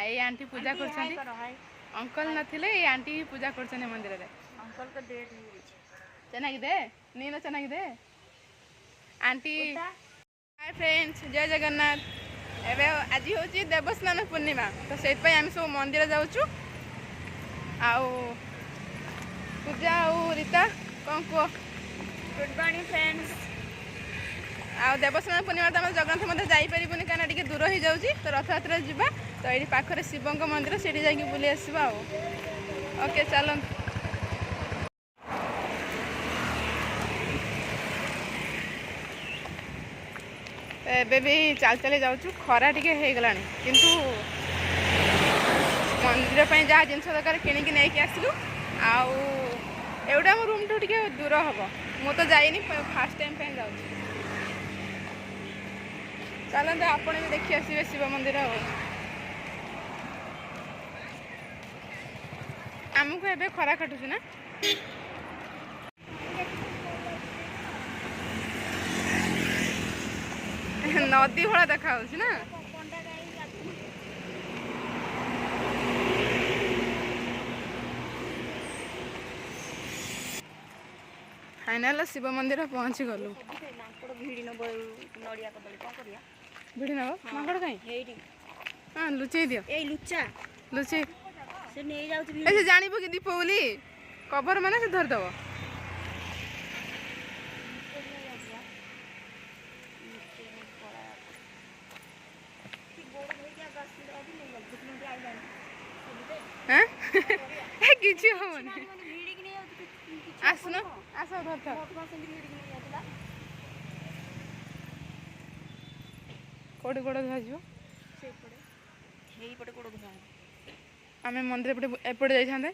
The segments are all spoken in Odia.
ये आंटी पूजा कर अंकल नथिले ये आंटी पूजा कर मंदिर रे अंकल का डेट चेनागिदे नीन चेनागिदे आंटी हाय फ्रेंड्स जय जगन्नाथ एबे आज होची देवस्नान पूर्णिमा तो सेत पय हम सब मंदिर जाउछु आउ पूजा आउ रीता कोन को गुड मॉर्निंग फ्रेंड्स आ देवस्नान पूर्णिमा तो जगन्नाथ मध्य जापरिबुनि कहीं टे दूर हो जाऊँगी तो रथयात्रा जावा तो ये पाखे शिव मंदिर से जा बुली आसवा ओके चल एबे भी चल चली जाऊँ खरा टी हो किंतु मंदिर पर जहाँ जिन दरकार किणिकी नहीं आसलु आउटा आम रूम ठू टे दूर हम मु तो जाइनी फास्ट टाइम जाऊँ चलते आपण भी देखी आसवे शिव मंदिर आमको एबे खरा काटुच ना नदी भला देखा ना फाइनल शिव मंदिर पहुँची गलु भिड़ी नब माकड़ कहीं हाँ लुचे दियो लुचा लुचे से नहीं जाउ ऐसे जानिबो कि दीप बोली कवर माने से धर दबो हैं किछि होबनी आसनो आसो धर धर कोड़ी गोड़ धुआଯିବ आमे मंदिर एपटे जाइए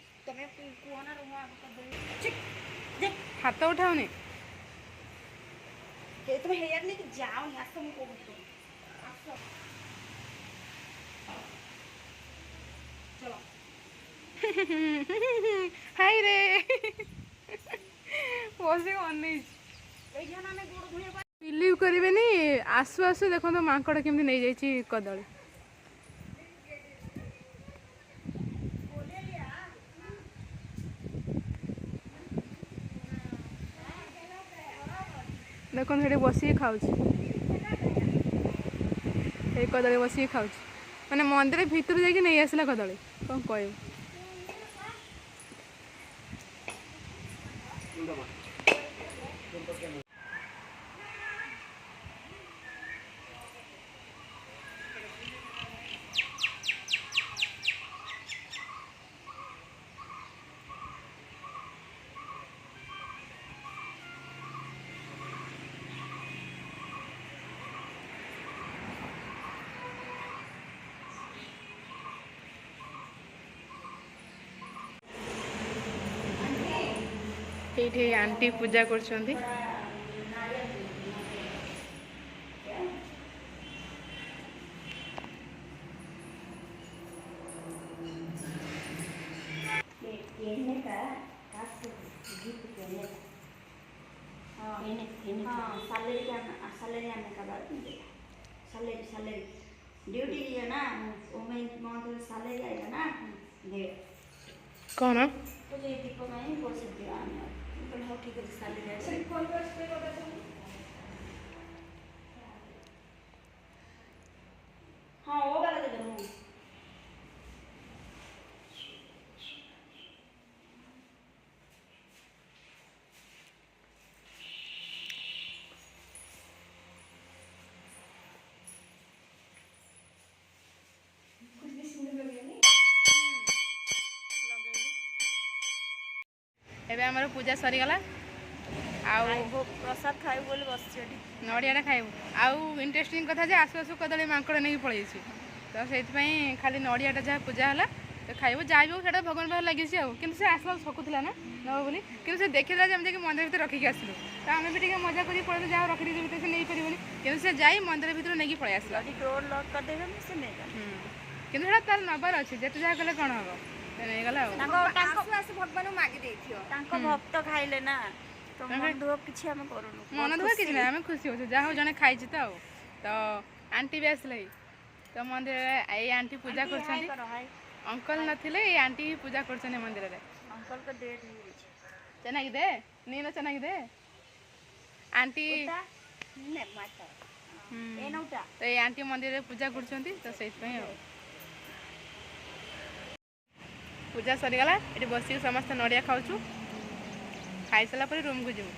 हाथ उठाओनी हाय रे बस बिलीव करेनि आसु आसु देखो तो माकड़ केमती नहीं जाइए कदली देखो ये बसिक खाऊ कदली बसिक खाऊ मैंने मंदिर भितर जाकि नहीं आसला कदली कौन कह ये आंटी पूजा कर ड्यूटी है ना सैलरी आएगा ना कौन तो ये दीपक में बोल सकते हैं हाँ ठीक है सैलरी हाँ वो वाला दे दूँ एबे हमर पूजा सरी गला आउ प्रसाद खाइब बोली बस नड़िया खाइबू आउ इंटरेस्टिंग कथा जे आसु आसु कदली माकड़ नहीं पड़े तो से खाली नड़ियाटा जहाँ पूजा है तो खाइबू जाइबू से भगवान पाखे लगी कि से आसला सकूला ना नब बोली कि से देखा जमी मंदिर भर रखिक आसलु तो आम भी मजा कर पड़े जहाँ रखी भर से नहीं पारे कि से जा मंदिर भर नहीं पड़े आसला कि तार नबार अच्छे जिते जहाँ कले कौन हम नहीं गला भगवान मागी भक्त खाइले ना तो मन दुख किसी हम करूनु मन दुख किसी ना आम खुशी हो जहाँ जड़े खाई तो आंटी भी आसले ତ ମନ୍ଦିରରେ ଏଇ ଆଣ୍ଟି ପୂଜା କରୁଛନ୍ତି। ଅଙ୍କଲ ନଥିଲେ ଏଇ ଆଣ୍ଟି ହିଁ ପୂଜା କରୁଛନ୍ତି ମନ୍ଦିରରେ। ଅଙ୍କଲ ଡେଟ୍ ହେଇଯାଇଛି। ಚೆನ್ನಾಗಿದೆ ನೀನು ಚೆನ್ನಾಗಿದೆ ଆଣ୍ଟି ତ ଏଇ ଆଣ୍ଟି ମନ୍ଦିରରେ ପୂଜା କରୁଛନ୍ତି ତ ସେଇଥିପାଇଁ ଆଉ ପୂଜା ସରିଗଲା। ଏଠି ବସିକି ସମସ୍ତେ ନଡ଼ିଆ ଖାଉଛୁ। ଖାଇସାରିଲା ପରେ ରୁମ୍କୁ ଯିବୁ।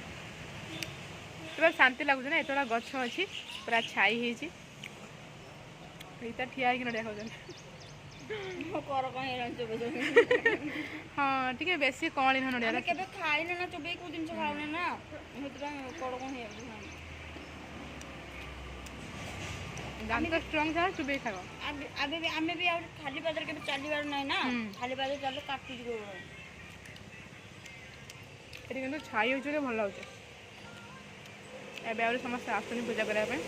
ପୁରା ଶାନ୍ତି ଲାଗୁଛି ନା, ଏତେଗୁଡ଼ା ଗଛ ଅଛି, ପୁରା ଛାଇ ହେଇଛି। ଏଇଟା ଠିଆ ହେଇକି ନଡ଼ିଆ ଖାଉଛନ୍ତି। ହଁ ଟିକେ ବେଶୀ କଅଁଳି ନୁହଁ ନଡ଼ିଆ। କେବେ ଖାଇନେ ନା ଚୋବେଇ କୋଉ ଜିନିଷ ଖାଉନେ ନା ସେଥିପାଇଁ କଡ଼ କଣ ହେଇଯାଉଛି। ଦାନ୍ତ ଷ୍ଟ୍ରଙ୍ଗ ଥାଏ ଚୋବେଇ ଖାଇବ। ଆମେ ବି ଆଉ ଖାଲି ପାଦରେ କେବେ ଚାଲିବାର ନାହିଁ ନା, ଖାଲି ପାଦରେ ଚାଲିଲେ କାଟିଯିବ। ଏଠି କିନ୍ତୁ ଛାଇ ହେଉଛି ବୋଲି ଭଲ ଲାଗୁଛି। ଏବେ ଆହୁରି ସମସ୍ତେ ଆସୁଛନ୍ତି ପୂଜା କରିବା ପାଇଁ।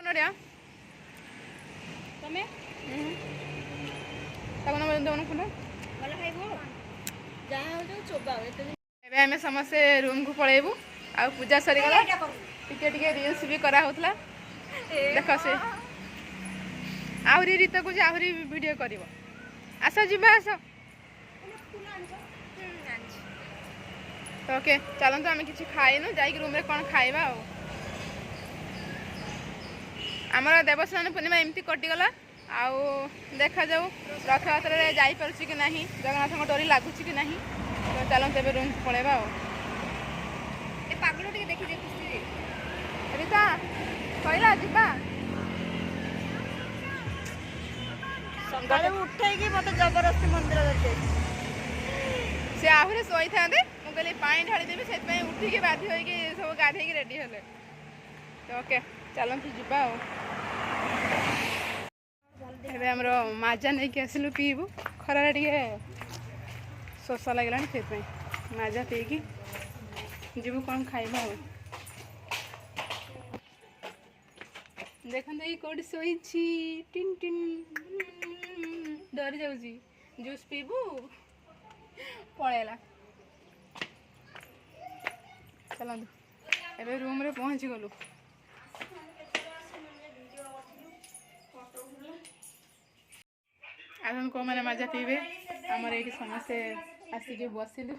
ନଡ଼ିଆ ତମେ ତାକୁ ଦେଉନ ଖଣ୍ଡ ଭଲ ଖାଇବ ଯାହା ହଉଛି ଚୋବାଉ। ଏବେ ଆମେ ସମସ୍ତେ ରୁମ୍କୁ ପଳେଇବୁ। ଆଉ ପୂଜା ସରିଗଲା। ଟିକେ ଟିକେ ରିଲ୍ସ ବି କରାହେଉଥିଲା। ଦେଖ ସେ ଆହୁରି ରୀତା କହୁଛି ଆହୁରି ଭିଡ଼ିଓ କରିବ। ଆସ ଯିବା ଆସ। ତ ଓକେ ଚାଲନ୍ତୁ, ଆମେ କିଛି ଖାଇନୁ, ଯାଇକି ରୁମ୍ରେ କ'ଣ ଖାଇବା ଆଉ। ଆମର ଦେବସ୍ନାନ ପୂର୍ଣ୍ଣିମା ଏମିତି କଟିଗଲା। ଆଉ ଦେଖାଯାଉ ରଥଯାତ୍ରାରେ ଯାଇପାରୁଛି କି ନାହିଁ, ଜଗନ୍ନାଥଙ୍କ ଡୋରି ଲାଗୁଛି କି ନାହିଁ। ତ ଚାଲନ୍ତୁ ଏବେ ରୁମ୍କୁ ପଳେଇବା ଆଉ। ଏ ପାଗଳ ଟିକେ ଦେଖିଦେ ଖୁସିରେ। ରୀତା କହିଲା ଯିବା। ସକାଳୁ ଉଠେଇକି ମତେ ଜବରଦସ୍ତି ମନ୍ଦିର ଧରିଯାଇଛି। ସେ ଆହୁରି ଶୋଇଥାନ୍ତେ, ମୁଁ କହିଲି ପାଣି ଢାଳିଦେବି, ସେଥିପାଇଁ ଉଠିକି ବାଧ୍ୟ ହୋଇକି ସବୁ ଗାଧେଇକି ରେଡ଼ି ହେଲେ। ତ ଓକେ ଚାଲନ୍ତୁ ଯିବା ଆଉ। ଏବେ ଆମର ମାଜା ନେଇକି ଆସିଲୁ ପିଇବୁ। ଖରାରେ ଟିକେ ଶୋଷ ଲାଗିଲାଣି, ସେଥିପାଇଁ ମାଜା ପିଇକି ଯିବୁ କ'ଣ ଖାଇବା ଆଉ। ଦେଖନ୍ତୁ ଏଇ କୋଉଠି ଶୋଇଛି, ଟିନ୍ ଟିନ୍ ଡରି ଯାଉଛି। ଜୁସ୍ ପିଇବୁ ପଳେଇଲା। ଚାଲନ୍ତୁ ଏବେ ରୁମ୍ରେ ପହଞ୍ଚି ଗଲୁ। ଆପଣ କେଉଁମାନେ ମାଜା ପିଇବେ? ଆମର ଏଇଠି ସମସ୍ତେ ଆସିକି ବସିଲୁ।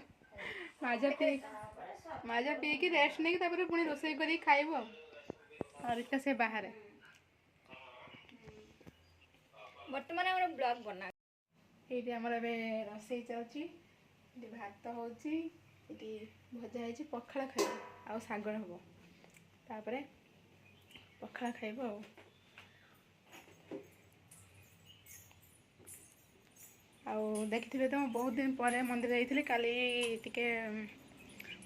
ମାଜା ପିଇକି ରେଷ୍ଟ ନେଇକି ତାପରେ ପୁଣି ରୋଷେଇ କରିକି ଖାଇବୁ ଆଉ। ରୀତା ସେ ବାହାରେ ବର୍ତ୍ତମାନ ଆମର ବ୍ଲଗ ବନା। ଏଇଠି ଆମର ଏବେ ରୋଷେଇ ଚାଲିଛି। ଏଠି ଭାତ ହେଉଛି, ଏଠି ଭଜା ହେଇଛି। ପଖାଳ ଖାଇବ ଆଉ ଶାଗ ହେବ। ତାପରେ ପଖାଳ ଖାଇବ ଆଉ। ଆଉ ଦେଖିଥିବେ ତ ମୁଁ ବହୁତ ଦିନ ପରେ ମନ୍ଦିର ଯାଇଥିଲି। କାଲି ଟିକେ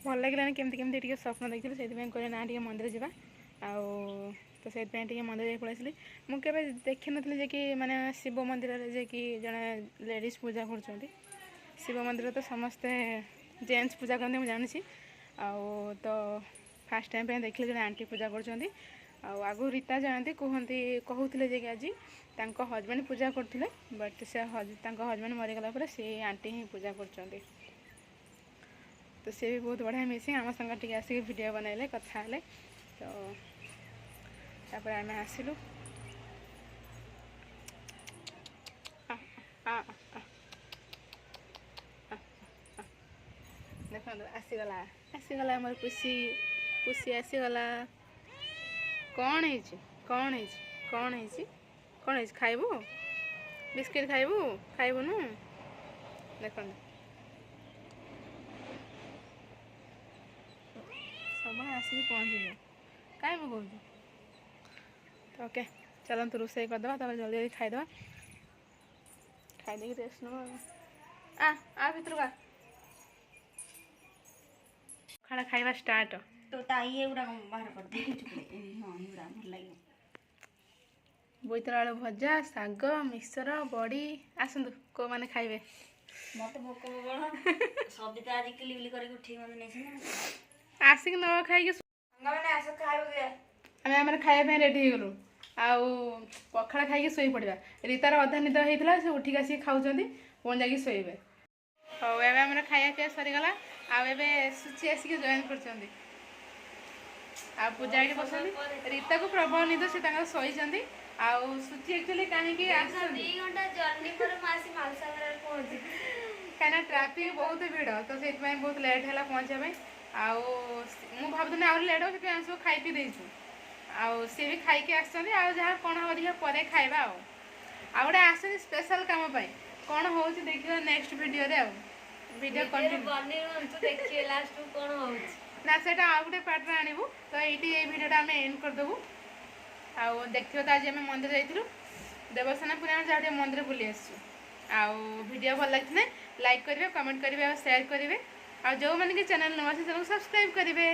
ଭଲ ଲାଗିଲାନି, କେମିତି ଟିକେ ସ୍ୱପ୍ନ ଦେଖିଥିଲି। ସେଥିପାଇଁ କହିଲେ ନା ଟିକେ ମନ୍ଦିର ଯିବା। ଆଉ ତ ସେଇଥିପାଇଁ ଟିକେ ମନ୍ଦିର ଯାଇ ପଳାଇଥିଲି। ମୁଁ କେବେ ଦେଖିନଥିଲି ଯେ କି ମାନେ ଶିବ ମନ୍ଦିରରେ ଯେ କି ଜଣେ ଲେଡ଼ିଜ୍ ପୂଜା କରୁଛନ୍ତି। ଶିବ ମନ୍ଦିର ତ ସମସ୍ତେ ଜେଣ୍ଟସ୍ ପୂଜା କରନ୍ତି ମୁଁ ଜାଣିଛି। ଆଉ ତ ଫାର୍ଷ୍ଟ ଟାଇମ୍ ପାଇଁ ଦେଖିଲି ଜଣେ ଆଣ୍ଟି ପୂଜା କରୁଛନ୍ତି। ଆଉ ଆଗରୁ ରୀତା ଯାଆନ୍ତି, କହୁଥିଲେ ଯେ କି ଆଜି ତାଙ୍କ ହଜବେଣ୍ଡ ପୂଜା କରୁଥିଲେ, ବଟ୍ ତାଙ୍କ ହଜବେଣ୍ଡ ମରିଗଲା ପରେ ସେ ଆଣ୍ଟି ହିଁ ପୂଜା କରୁଛନ୍ତି। ତ ସେ ବି ବହୁତ ବଢ଼ିଆ ମିଶି ଆମ ସାଙ୍ଗରେ ଟିକେ ଆସିକି ଭିଡ଼ିଓ ବନାଇଲେ, କଥା ହେଲେ। ତ ତାପରେ ଆମେ ଆସିଲୁ। ଦେଖନ୍ତୁ ଆସିଗଲା ଆମର ପୁଷି ଆସିଗଲା। କ'ଣ ହେଇଛି ଖାଇବୁ ବିସ୍କିଟ୍ ଖାଇବୁନୁ? ଦେଖନ୍ତୁ ସବୁବେଳେ ଆସିକି ପହଞ୍ଚିଯିବ, କାହିଁ କହୁଛୁ। ତ ଓକେ ଚାଲନ୍ତୁ ରୋଷେଇ କରିଦେବା, ତାପରେ ଜଲ୍ଦି ଖାଇଦେବା। ଖାଇଦେଇକି ରେଷ୍ଟ ନେବା ଆଉ। ଭିତରକୁ ପଖାଳ ଖାଇବା ଷ୍ଟାର୍ଟ। ତ ତା ଇଏଗୁଡ଼ାକ ବାହାର କରିଦିଏ। ହଁ ଏଗୁଡ଼ା ଭଲ ଲାଗିବ। ବୋଇତାଳୁ ଆଳୁ ଭଜା, ଶାଗ, ମିକ୍ସଚର, ବଡ଼ି। ଆସନ୍ତୁ କେଉଁମାନେ ଖାଇବେ। ମତେ ଭୋକ ପ୍ରବଳ। ସବିତା ଆଜି କିଲିବିଲି କରିକି ଉଠିକି ମତେ ନେଇଛନ୍ତି। ଆସିକି ନ ଖାଇକି ଆସ ଖାଇବୁ। ଆମେ ଆମର ଖାଇବା ପାଇଁ ରେଡ଼ି ହେଇଗଲୁ। ଆଉ ପଖାଳ ଖାଇକି ଶୋଇପଡ଼ିବା। ରୀତାର ଅଧା ନିଦ ହେଇଥିଲା, ସେ ଉଠିକି ଆସିକି ଖାଉଛନ୍ତି, ପୁଣି ଯାଇକି ଶୋଇବେ। ହଉ ଏବେ ଆମର ଖାଇବା ପିଇବା ସରିଗଲା। ଆଉ ଏବେ ସୁଚି ଆସିକି ଜଏନ୍ କରୁଛନ୍ତି। ଆଉ ପୂଜା ଏଇଠି ବସନ୍ତି। ରୀତାକୁ ପ୍ରବଳ ନିଦ, ସେ ତାଙ୍କର ଶୋଇଛନ୍ତି। ଆଉ ସୁଚି ଆକ୍ଚୁଆଲି କାହିଁକି ଆସିଛନ୍ତି 2 ଘଣ୍ଟା ଜର୍ଣ୍ଣି ପରେ ମୁଁ ଆସି ମାଲସାଗରରେ ପହଞ୍ଚିଲି। କାହିଁକିନା ଟ୍ରାଫିକ୍ ବହୁତ ଭିଡ଼, ତ ସେଥିପାଇଁ ବହୁତ ଲେଟ୍ ହେଲା ପହଞ୍ଚିବା ପାଇଁ। ଆଉ ମୁଁ ଭାବୁଥିଲି ଆହୁରି ଲେଟ୍ ହେବ, ସେଥିପାଇଁ ଆମେ ସବୁ ଖାଇ ପିଇ ଦେଇଛୁ। ଆଉ ସିଏ ବି ଖାଇକି ଆସିଛନ୍ତି। ଆଉ ଯାହା କ'ଣ ହେବ ଦେଖିବା ପରେ ଖାଇବା ଆଉ ଗୋଟେ ଆସିଛନ୍ତି ସ୍ପେଶାଲ କାମ ପାଇଁ। କ'ଣ ହେଉଛି ଦେଖିବା ନେକ୍ସଟ ଭିଡ଼ିଓରେ। ଆଉ ଭିଡ଼ିଓ କଣ୍ଟିନ୍ୟୁ ଦେଖିବେ ଲାଷ୍ଟକୁ କ'ଣ ହେଉଛି ନା, ସେଇଟା ଆଉ ଗୋଟେ ପାର୍ଟରେ ଆଣିବୁ। ତ ଏଇଠି ଏଇ ଭିଡ଼ିଓଟା ଆମେ ଏଣ୍ଡ କରିଦେବୁ। ଆଉ ଦେଖିବ ତ ଆଜି ଆମେ ମନ୍ଦିର ଯାଇଥିଲୁ, ଦେବସ୍ନାନ ପୂର୍ଣ୍ଣିମା ଯାହା ଟିକେ ମନ୍ଦିର ବୁଲି ଆସିଛୁ। ଆଉ ଭିଡ଼ିଓ ଭଲ ଲାଗିଥିଲେ ଲାଇକ୍ କରିବେ, କମେଣ୍ଟ କରିବେ, ଆଉ ସେୟାର କରିବେ। ଆଉ ଯେଉଁମାନେ କି ଚ୍ୟାନେଲ୍ ନୂଆ ଅଛି ସେମାନଙ୍କୁ ସବସ୍କ୍ରାଇବ୍ କରିବେ।